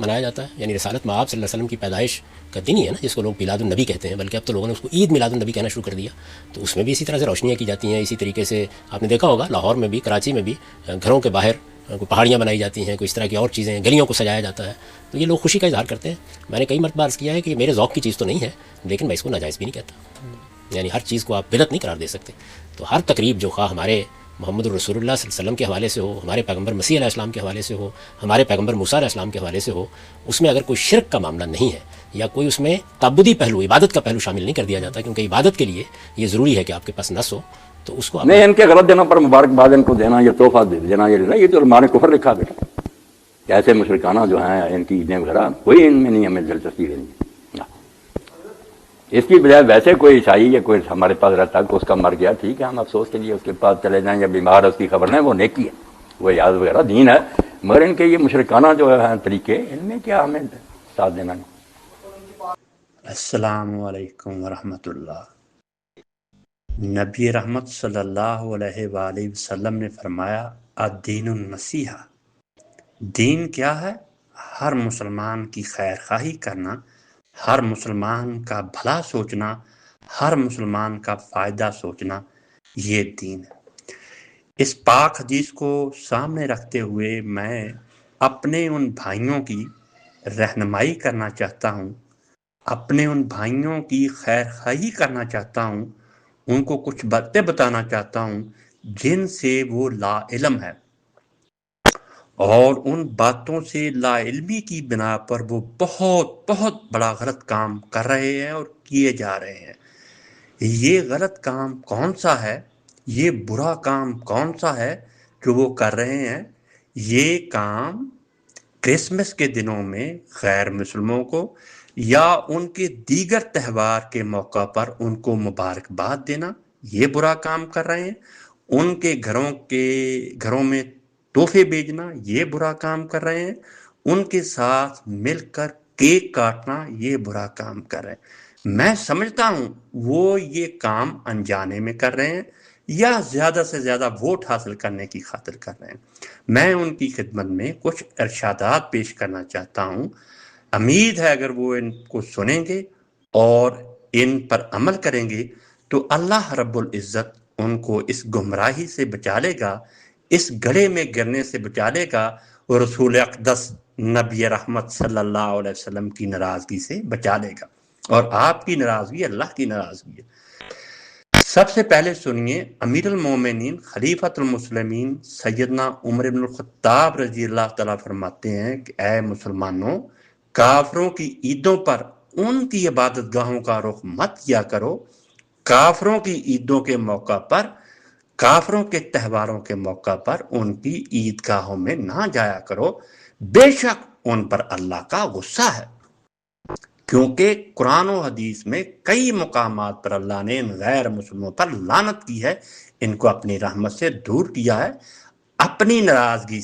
منایا جاتا ہے، یعنی رسالت مآب صلی اللہ علیہ وسلم کی پیدائش کا دن ہی ہے نا، جس کو لوگ میلاد النبی کہتے ہیں، بلکہ اب تو لوگوں نے اس کو عید میلاد النبی کہنا شروع کر دیا. تو اس میں بھی اسی طرح سے روشنیاں کی جاتی ہیں. اسی طریقے سے آپ نے دیکھا ہوگا لاہور میں بھی، کراچی میں بھی گھروں کے باہر کوئی پہاڑیاں بنائی جاتی ہیں، کوئی اس طرح کی اور چیزیں، گلیوں کو سجایا جاتا ہے. تو یہ لوگ خوشی کا اظہار کرتے ہیں. میں نے کئی مرتبہ عرض کیا ہے کہ یہ میرے ذوق کی چیز تو نہیں ہے، لیکن میں اس کو ناجائز بھی نہیں کہتا. یعنی ہر چیز کو آپ بدعت نہیں قرار دے سکتے. تو ہر تقریب جو خواہ ہمارے محمد الرسول اللہ صلی اللہ علیہ وسلم کے حوالے سے ہو، ہمارے پیغمبر مسیح علیہ السلام کے حوالے سے ہو، ہمارے پیغمبر موسیٰ علیہ السلام کے حوالے سے ہو، اس میں اگر کوئی شرک کا معاملہ نہیں ہے یا کوئی اس میں تعبدی پہلو، عبادت کا پہلو شامل نہیں کر دیا جاتا، کیونکہ عبادت کے لیے یہ ضروری ہے کہ آپ کے پاس نص ہو، تو اس کو نہیں، ان کے غلط دینا پر مبارکباد ان کو دینا، یہ تحفہ دینا، یہ تو ہمارے کفر لکھا بیٹا. ایسے مشرکانہ جو ہیں ان کی عیدیں وغیرہ کوئی ان میں نہیں ہمیں دلچسپی دینی. اس کی بجائے ویسے کوئی عیسائی یا کوئی ہمارے پاس رہتا ہے کہ اس کا مر گیا، ٹھیک ہے، ہم افسوس کے لیے اس کے پاس چلے جائیں، یا بیمار ہے اس کی خبر نہیں، وہ نیکی ہے، وہ یاد وغیرہ دین ہے. مگر ان کے یہ مشرکانہ جو ہیں طریقے، ان میں کیا ہمیں ساتھ دینا نہیں. السلام علیکم ورحمۃ اللہ. نبی رحمت صلی اللہ علیہ وآلہ وسلم نے فرمایا الدین النصیحہ. دین کیا ہے؟ ہر مسلمان کی خیر خواہی کرنا، ہر مسلمان کا بھلا سوچنا، ہر مسلمان کا فائدہ سوچنا، یہ دین ہے. اس پاک حدیث کو سامنے رکھتے ہوئے میں اپنے ان بھائیوں کی رہنمائی کرنا چاہتا ہوں، اپنے ان بھائیوں کی خیر خواہی کرنا چاہتا ہوں، ان کو کچھ باتیں بتانا چاہتا ہوں جن سے وہ لا علم ہے، اور ان باتوں سے لا علمی کی بنا پر وہ بہت بہت بڑا غلط کام کر رہے ہیں اور کیے جا رہے ہیں. یہ غلط کام کون سا ہے؟ یہ برا کام کون سا ہے جو وہ کر رہے ہیں؟ یہ کام کرسمس کے دنوں میں غیر مسلموں کو یا ان کے دیگر تہوار کے موقع پر ان کو مبارکباد دینا، یہ برا کام کر رہے ہیں. ان کے گھروں میں تحفے بھیجنا، یہ برا کام کر رہے ہیں. ان کے ساتھ مل کر کیک کاٹنا، یہ برا کام کر رہے ہیں. میں سمجھتا ہوں وہ یہ کام انجانے میں کر رہے ہیں یا زیادہ سے زیادہ ووٹ حاصل کرنے کی خاطر کر رہے ہیں. میں ان کی خدمت میں کچھ ارشادات پیش کرنا چاہتا ہوں. امید ہے اگر وہ ان کو سنیں گے اور ان پر عمل کریں گے تو اللہ رب العزت ان کو اس گمراہی سے بچا لے گا، اس گڑھے میں گرنے سے بچا لے گا، اور رسول اقدس نبی رحمت صلی اللہ علیہ وسلم کی ناراضگی سے بچا لے گا. اور آپ کی ناراضگی اللہ کی ناراضگی ہے. سب سے پہلے سنیے امیر المومنین خلیفۃ المسلمین سیدنا عمر بن الخطاب رضی اللہ تعالیٰ فرماتے ہیں کہ اے مسلمانوں، کافروں کی عیدوں پر ان کی عبادت گاہوں کا رخ مت کیا کرو. کافروں کی عیدوں کے موقع پر، کافروں کے تہواروں کے موقع پر ان کی عید گاہوں میں نہ جایا کرو، بے شک ان پر اللہ کا غصہ ہے. کیونکہ قرآن و حدیث میں کئی مقامات پر اللہ نے ان غیر مسلموں پر لعنت کی ہے، ان کو اپنی رحمت سے دور کیا ہے، اپنی ناراضگی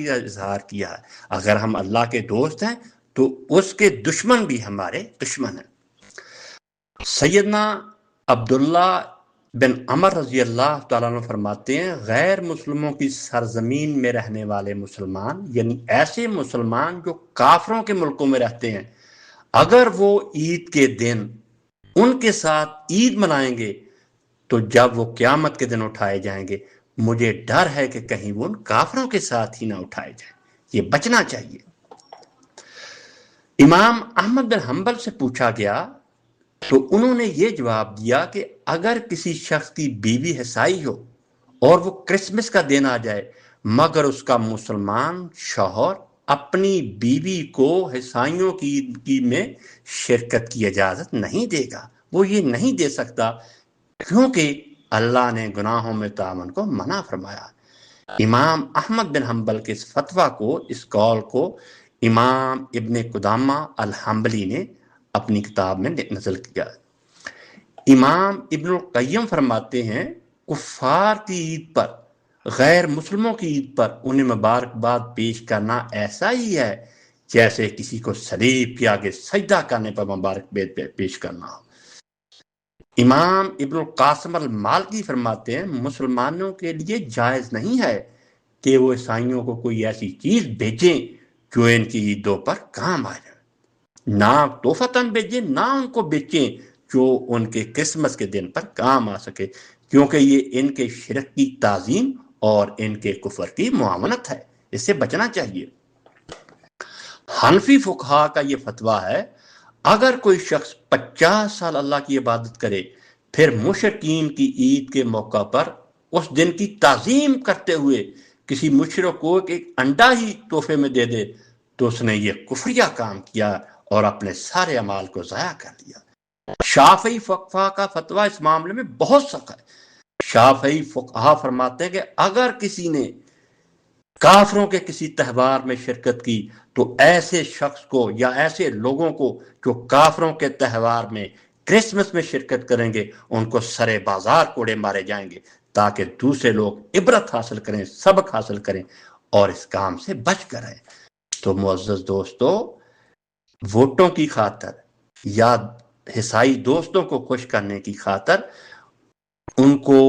کا اظہار کیا ہے. اگر ہم اللہ کے دوست ہیں تو اس کے دشمن بھی ہمارے دشمن ہیں. سیدنا عبداللہ بن عمر رضی اللہ تعالیٰ عنہ فرماتے ہیں غیر مسلموں کی سرزمین میں رہنے والے مسلمان، یعنی ایسے مسلمان جو کافروں کے ملکوں میں رہتے ہیں، اگر وہ عید کے دن ان کے ساتھ عید منائیں گے تو جب وہ قیامت کے دن اٹھائے جائیں گے، مجھے ڈر ہے کہ کہیں وہ ان کافروں کے ساتھ ہی نہ اٹھائے جائیں. یہ بچنا چاہیے. امام احمد بن حنبل سے پوچھا گیا تو انہوں نے یہ جواب دیا کہ اگر کسی شخص کی بیوی عیسائی ہو اور وہ کرسمس کا دن آ جائے مگر اس کا مسلمان شوہر اپنی بیوی کو عیسائیوں کی عید میں شرکت کی اجازت نہیں دے گا، وہ یہ نہیں دے سکتا، کیونکہ اللہ نے گناہوں میں تعاون کو منع فرمایا. امام احمد بن حنبل کے اس فتویٰ کو، اس قول کو امام ابن قدامہ الحنبلی نے اپنی کتاب میں نقل کیا. امام ابن القیم فرماتے ہیں کفار کی عید پر، غیر مسلموں کی عید پر انہیں مبارکباد پیش کرنا ایسا ہی ہے جیسے کسی کو صلیب کے آگے سجدہ کرنے پر مبارکباد پیش کرنا ہو. امام ابن القاسم المالکی فرماتے ہیں مسلمانوں کے لیے جائز نہیں ہے کہ وہ عیسائیوں کو کوئی ایسی چیز بھیجیں جو ان کی عیدوں پر کام آ جائے، نہ تحفتاً بھیجیں، نہ ان کو بیچیں جو ان کے کرسمس کے دن پر کام آ سکے، کیونکہ یہ ان کے شرک کی تعظیم اور ان کے کفر کی معاونت ہے، اس سے بچنا چاہیے۔ حنفی فقہا کا یہ فتویٰ ہے اگر کوئی شخص 50 سال اللہ کی عبادت کرے پھر مشرکین کی عید کے موقع پر اس دن کی تعظیم کرتے ہوئے کسی مشرک کو ایک انڈا ہی تحفے میں دے دے تو اس نے یہ کفریہ کام کیا اور اپنے سارے اعمال کو ضائع کر دیا۔ شافعی فقہا کا فتویٰ اس معاملے میں بہت سخت ہے۔ شافعی فقہا فرماتے ہیں کہ اگر کسی نے کافروں کے کسی تہوار میں شرکت کی تو ایسے شخص کو یا ایسے لوگوں کو جو کافروں کے تہوار میں کرسمس میں شرکت کریں گے ان کو سرے بازار کوڑے مارے جائیں گے تاکہ دوسرے لوگ عبرت حاصل کریں، سبق حاصل کریں اور اس کام سے بچ کر رہیں۔ تو معزز دوستو، ووٹوں کی خاطر یا عیسائی دوستوں کو خوش کرنے کی خاطر ان کو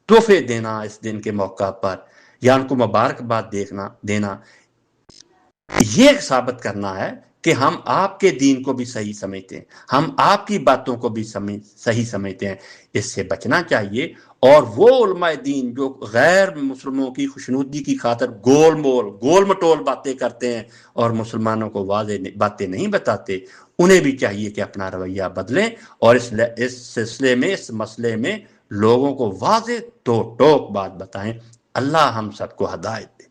تحفے دینا اس دن کے موقع پر یا ان کو مبارکباد دینا یہ ثابت کرنا ہے کہ ہم آپ کے دین کو بھی صحیح سمجھتے ہیں، ہم آپ کی باتوں کو بھی صحیح سمجھتے ہیں، اس سے بچنا چاہیے۔ اور وہ علماء دین جو غیر مسلموں کی خوشنودی کی خاطر گول مٹول باتیں کرتے ہیں اور مسلمانوں کو واضح باتیں نہیں بتاتے، انہیں بھی چاہیے کہ اپنا رویہ بدلیں اور اس سلسلے میں، اس مسئلے میں لوگوں کو واضح دو ٹوک بات بتائیں۔ اللہ ہم سب کو ہدایت دے۔